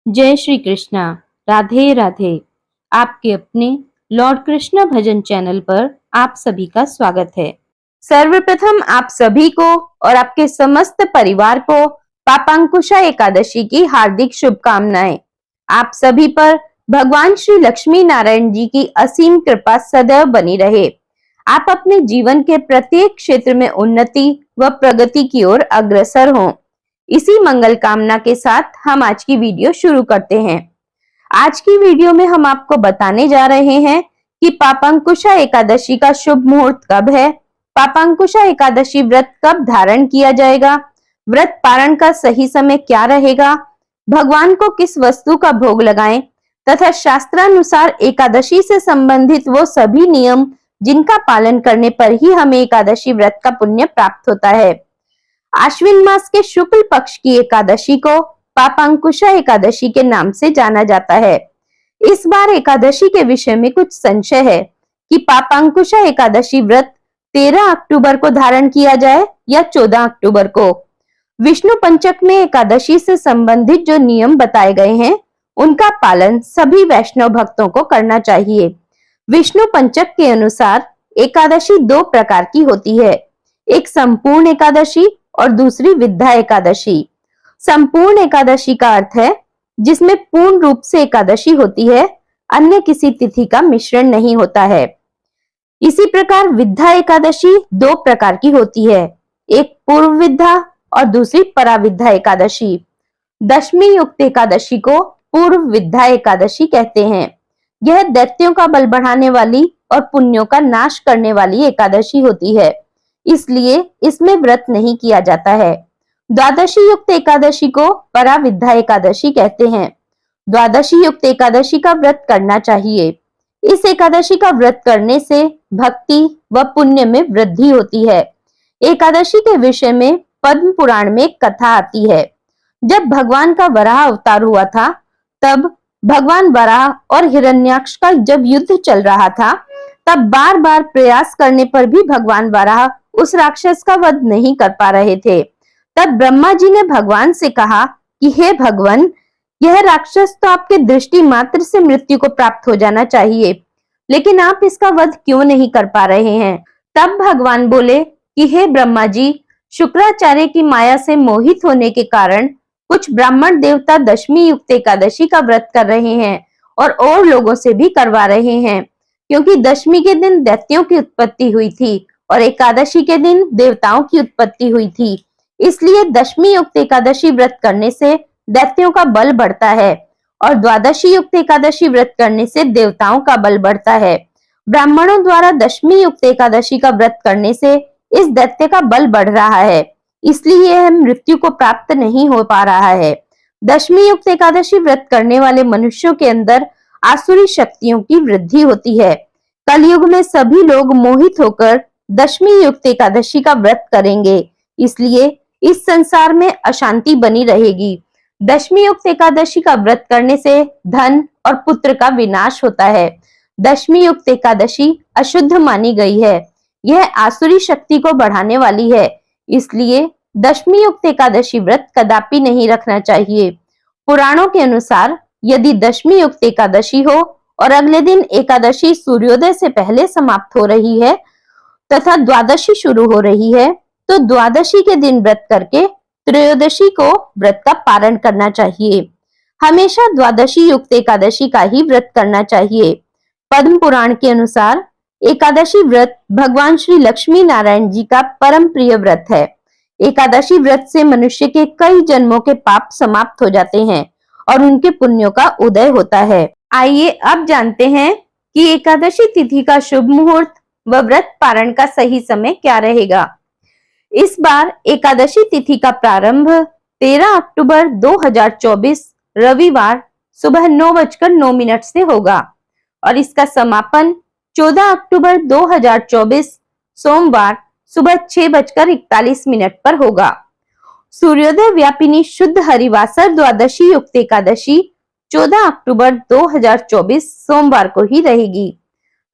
जय श्री कृष्णा। राधे राधे। आपके अपने लॉर्ड कृष्णा भजन चैनल पर आप सभी का स्वागत है। सर्वप्रथम आप सभी को और आपके समस्त परिवार को पापांकुशा एकादशी की हार्दिक शुभकामनाएं। आप सभी पर भगवान श्री लक्ष्मी नारायण जी की असीम कृपा सदैव बनी रहे। आप अपने जीवन के प्रत्येक क्षेत्र में उन्नति व प्रगति की ओर अग्रसर हों। इसी मंगल कामना के साथ हम आज की वीडियो शुरू करते हैं। आज की वीडियो में हम आपको बताने जा रहे हैं कि पापांकुशा एकादशी का शुभ मुहूर्त कब है, पापांकुशा एकादशी व्रत कब धारण किया जाएगा, व्रत पारण का सही समय क्या रहेगा, भगवान को किस वस्तु का भोग लगाएं तथा शास्त्रानुसार एकादशी से संबंधित वो सभी नियम जिनका पालन करने पर ही हमें एकादशी व्रत का पुण्य प्राप्त होता है। आश्विन मास के शुक्ल पक्ष की एकादशी को पापांकुशा एकादशी के नाम से जाना जाता है। इस बार एकादशी के विषय में कुछ संशय है कि पापांकुशा एकादशी व्रत 13 अक्टूबर को धारण किया जाए या 14 अक्टूबर को। विष्णु पंचक में एकादशी से संबंधित जो नियम बताए गए हैं उनका पालन सभी वैष्णव भक्तों को करना चाहिए। विष्णु पंचक के अनुसार एकादशी दो प्रकार की होती है, एक संपूर्ण एकादशी और दूसरी विद्या एकादशी। संपूर्ण एकादशी का अर्थ है जिसमें पूर्ण रूप से एकादशी होती है, अन्य किसी तिथि का मिश्रण नहीं होता है। इसी प्रकार विद्या एकादशी दो प्रकार की होती है, एक पूर्व विद्या और दूसरी पराविद्या एकादशी। दशमी युक्त एकादशी को पूर्व विद्या एकादशी कहते हैं। यह दैत्यों का बल बढ़ाने वाली और पुण्यों का नाश करने वाली एकादशी होती है, इसलिए इसमें व्रत नहीं किया जाता है। द्वादशी युक्त एकादशी को पराविद्या एकादशी कहते हैं। द्वादशी युक्त एकादशी का व्रत करना चाहिए। इस एकादशी का व्रत करने से भक्ति व पुण्य में वृद्धि होती है। एकादशी के विषय में पद्म पुराण में एक कथा आती है। जब भगवान का वराह अवतार हुआ था, तब भगवान वराह और हिरण्याक्ष का जब युद्ध चल रहा था, तब बार बार प्रयास करने पर भी भगवान वराह उस राक्षस का वध नहीं कर पा रहे थे। तब ब्रह्मा जी ने भगवान से कहा कि हे भगवान, यह राक्षस तो आपके दृष्टि मात्र से मृत्यु को प्राप्त हो जाना चाहिए, लेकिन आप इसका वध क्यों नहीं कर पा रहे हैं। तब भगवान बोले कि हे ब्रह्मा जी, शुक्राचार्य की माया से मोहित होने के कारण कुछ ब्राह्मण देवता दशमी युक्त एकादशी का व्रत कर रहे हैं और लोगों से भी करवा रहे हैं, क्योंकि दशमी के दिन दैत्यों की उत्पत्ति हुई थी और एकादशी के दिन देवताओं की उत्पत्ति हुई थी। इसलिए दशमी युक्त एकादशी व्रत करने से दैत्यों का बल बढ़ता है और द्वादशी युक्त एकादशी व्रत करने से देवताओं का बल बढ़ता है। ब्राह्मणों द्वारा दशमी युक्त एकादशी का व्रत करने से इस दैत्य का बल बढ़ रहा है, इसलिए यह मृत्यु को प्राप्त नहीं हो पा रहा है। दशमी युक्त एकादशी व्रत करने वाले मनुष्यों के अंदर आसुरी शक्तियों की वृद्धि होती है। कलयुग में सभी लोग मोहित होकर दशमी युक्त एकादशी का व्रत करेंगे, इसलिए इस संसार में अशांति बनी रहेगी। दशमी युक्त एकादशी का व्रत करने से धन और पुत्र का विनाश होता है। दशमी युक्त एकादशी अशुद्ध मानी गई है, यह आसुरी शक्ति को बढ़ाने वाली है, इसलिए दशमी युक्त एकादशी व्रत कदापि नहीं रखना चाहिए। पुराणों के अनुसार यदि दशमी युक्त एकादशी हो और अगले दिन एकादशी सूर्योदय से पहले समाप्त हो रही है तथा द्वादशी शुरू हो रही है, तो द्वादशी के दिन व्रत करके त्रयोदशी को व्रत का पारण करना चाहिए। हमेशा द्वादशी युक्त एकादशी का ही व्रत करना चाहिए। पद्म पुराण के अनुसार एकादशी व्रत भगवान श्री लक्ष्मी नारायण जी का परम प्रिय व्रत है। एकादशी व्रत से मनुष्य के कई जन्मों के पाप समाप्त हो जाते हैं और उनके पुण्यों का उदय होता है। आइए अब जानते हैं कि एकादशी तिथि का शुभ मुहूर्त व व्रत पारण का सही समय क्या रहेगा। इस बार एकादशी तिथि का प्रारंभ 13 अक्टूबर 2024 रविवार सुबह 9:09 से होगा और इसका समापन 14 अक्टूबर 2024 सोमवार सुबह 6:41 पर होगा। सूर्योदय व्यापिनी शुद्ध हरिवासर द्वादशी युक्त एकादशी 14 अक्टूबर 2024 सोमवार को ही रहेगी,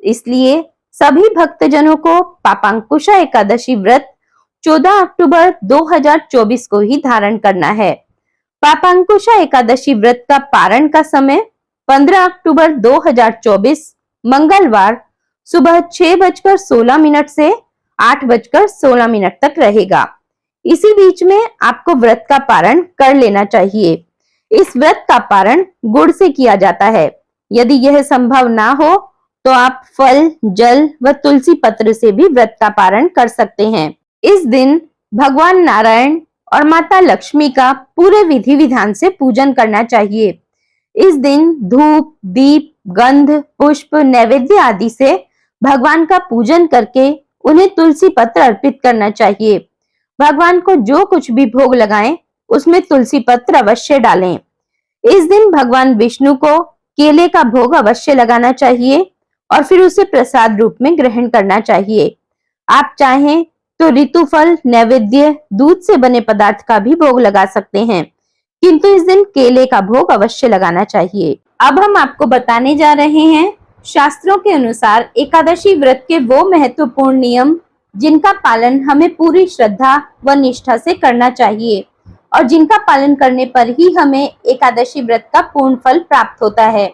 इसलिए सभी भक्तजनों को पापांकुशा एकादशी व्रत 14 अक्टूबर 2024 को ही धारण करना है। पापांकुशा एकादशी व्रत का पारण का समय 15 अक्टूबर 2024 मंगलवार सुबह 6:16 से 8:16 तक रहेगा। इसी बीच में आपको व्रत का पारण कर लेना चाहिए। इस व्रत का पारण गुड़ से किया जाता है। यदि यह संभव ना हो तो आप फल, जल व तुलसी पत्र से भी व्रत का पारण कर सकते हैं। इस दिन भगवान नारायण और माता लक्ष्मी का पूरे विधि विधान से पूजन करना चाहिए। इस दिन धूप, दीप, गंध, पुष्प, नैवेद्य आदि से भगवान का पूजन करके उन्हें तुलसी पत्र अर्पित करना चाहिए। भगवान को जो कुछ भी भोग लगाएं, उसमें तुलसी पत्र अवश्य डालें। इस दिन भगवान विष्णु को केले का भोग अवश्य लगाना चाहिए और फिर उसे प्रसाद रूप में ग्रहण करना चाहिए। आप चाहें तो ऋतुफल, नैवेद्य, दूध से बने पदार्थ का भी भोग लगा सकते हैं, किंतु इस दिन केले का भोग अवश्य लगाना चाहिए। अब हम आपको बताने जा रहे हैं शास्त्रों के अनुसार एकादशी व्रत के वो महत्वपूर्ण नियम जिनका पालन हमें पूरी श्रद्धा व निष्ठा से करना चाहिए और जिनका पालन करने पर ही हमें एकादशी व्रत का पूर्ण फल प्राप्त होता है।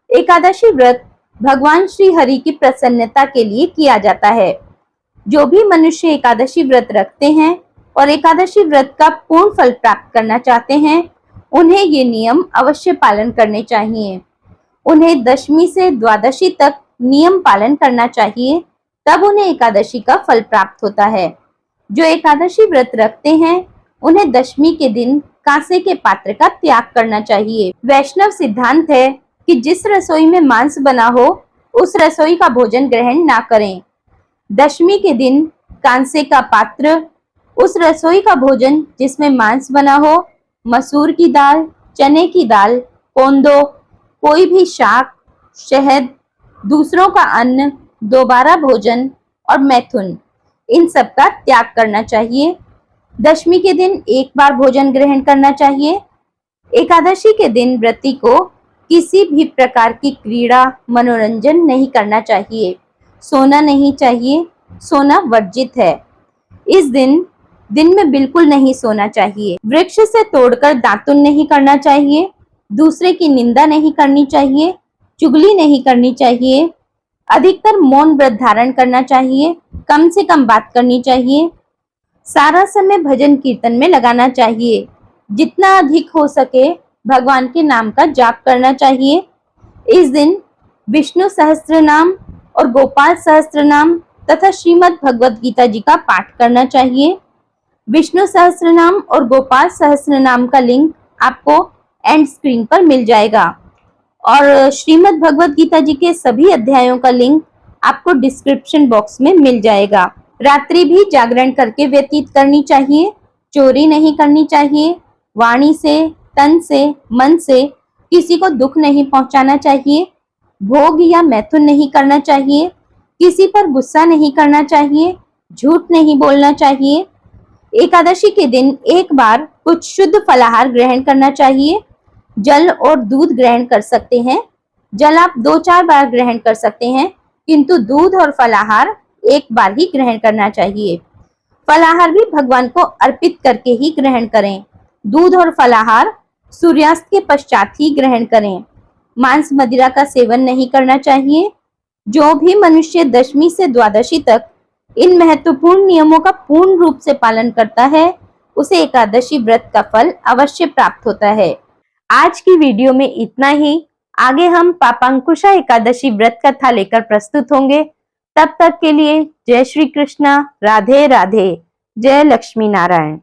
एकादशी व्रत भगवान श्री हरि की प्रसन्नता के लिए किया जाता है। जो भी मनुष्य एकादशी व्रत रखते हैं और एकादशी व्रत का पूर्ण फल प्राप्त करना चाहते हैं, उन्हें ये नियम अवश्य पालन करने चाहिए। उन्हें दशमी से द्वादशी तक नियम पालन करना चाहिए, तब उन्हें एकादशी का फल प्राप्त होता है। जो एकादशी व्रत रखते हैं, उन्हें दशमी के दिन कांसे के पात्र का त्याग करना चाहिए। वैष्णव सिद्धांत है कि जिस रसोई में मांस बना हो, उस रसोई का भोजन ग्रहण ना करें। दशमी के दिन कांसे का पात्र, उस रसोई का भोजन जिसमें मांस बना हो, मसूर की दाल, चने की दाल, कोंदो, कोई भी शाक, शहद, दूसरों का अन्न, दोबारा भोजन और मैथुन, इन सब का त्याग करना चाहिए। दशमी के दिन एक बार भोजन ग्रहण करना चाहिए। एकादशी के दिन व्रती को किसी भी प्रकार की क्रीड़ा, मनोरंजन नहीं करना चाहिए। सोना नहीं चाहिए, सोना वर्जित है। इस दिन में बिल्कुल नहीं सोना चाहिए। वृक्ष से तोड़कर दातुन नहीं करना चाहिए। दूसरे की निंदा नहीं करनी चाहिए। चुगली नहीं करनी चाहिए। अधिकतर मौन व्रत धारण करना चाहिए। कम से कम बात करनी चाहिए। सारा समय भजन कीर्तन में लगाना चाहिए। जितना अधिक हो सके भगवान के नाम का जाप करना चाहिए। इस दिन विष्णु सहस्त्र नाम और गोपाल सहस्त्र नाम तथा श्रीमद् भगवद गीता जी का पाठ करना चाहिए। विष्णु सहस्त्र नाम और गोपाल सहस्त्र नाम का लिंक आपको एंड स्क्रीन पर मिल जाएगा और श्रीमद् भगवद गीता जी के सभी अध्यायों का लिंक आपको डिस्क्रिप्शन बॉक्स में मिल जाएगा। रात्रि भी जागरण करके व्यतीत करनी चाहिए। चोरी नहीं करनी चाहिए। वाणी से, तन से, मन से किसी को दुख नहीं पहुंचाना चाहिए। भोग या मैथुन नहीं करना चाहिए। किसी पर गुस्सा नहीं करना चाहिए। झूठ नहीं बोलना चाहिए। एकादशी के दिन एक बार कुछ शुद्ध फलाहार ग्रहण करना चाहिए। जल और दूध ग्रहण कर सकते हैं। जल आप 2-4 बार ग्रहण कर सकते हैं, किंतु दूध और फलाहार एक बार ही ग्रहण करना चाहिए। फलाहार भी भगवान को अर्पित करके ही ग्रहण करें। दूध और फलाहार सूर्यास्त के पश्चात ही ग्रहण करें। मांस मदिरा का सेवन नहीं करना चाहिए। जो भी मनुष्य दशमी से द्वादशी तक इन महत्वपूर्ण नियमों का पूर्ण रूप से पालन करता है, उसे एकादशी व्रत का फल अवश्य प्राप्त होता है। आज की वीडियो में इतना ही। आगे हम पापांकुशा एकादशी व्रत कथा लेकर प्रस्तुत होंगे। तब तक के लिए जय श्री कृष्णा, राधे राधे, जय लक्ष्मी नारायण।